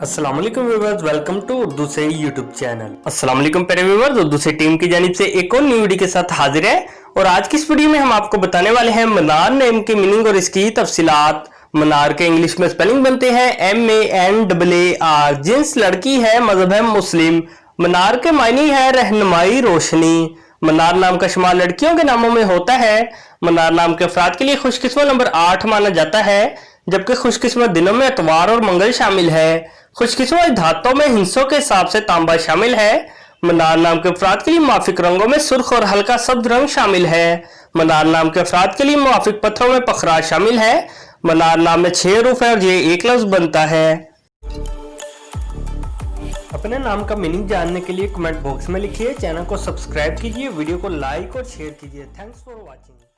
अस्सलाम वालेकुम viewers, welcome to Urdu से यूट्यूब चैनल। अस्सलाम वालेकुम प्यारे व्यूअर्स, उर्दू से टीम की जानिब से एक और न्यू वीडियो के साथ हाजिर है। और आज की इस वीडियो में हम आपको बताने वाले हैं मनार नेम के मीनिंग और इसकी तफसीलात। मनार के इंग्लिश में स्पेलिंग बनते हैं MANAR। जिन्स लड़की है, मजहब है मुस्लिम। मनार के मायने है रहनुमाई, रोशनी। मनार नाम का शुमार लड़कियों के नामों में होता है। मनार नाम के अफराद के लिए खुशकिस्मत नंबर 8 माना जाता है, जबकि खुशकिस्मत दिनों में इतवार और मंगल शामिल है। खुशकिस्मत धातों में हिस्सों के हिसाब से तांबा शामिल है। मनार नाम के अफराद के लिए मुआफिक रंगों में सुर्ख और हल्का सब्ज रंग शामिल है। मनार नाम के अफराद के लिए मुआफिक पत्थरों में पखराज शामिल है। मनार नाम में 6 हरूफ है और ये एक लफ्ज बनता है। अपने नाम का मीनिंग जानने के लिए कमेंट बॉक्स में लिखिए, चैनल को सब्सक्राइब कीजिए, वीडियो को लाइक और शेयर कीजिए। Thanks for watching.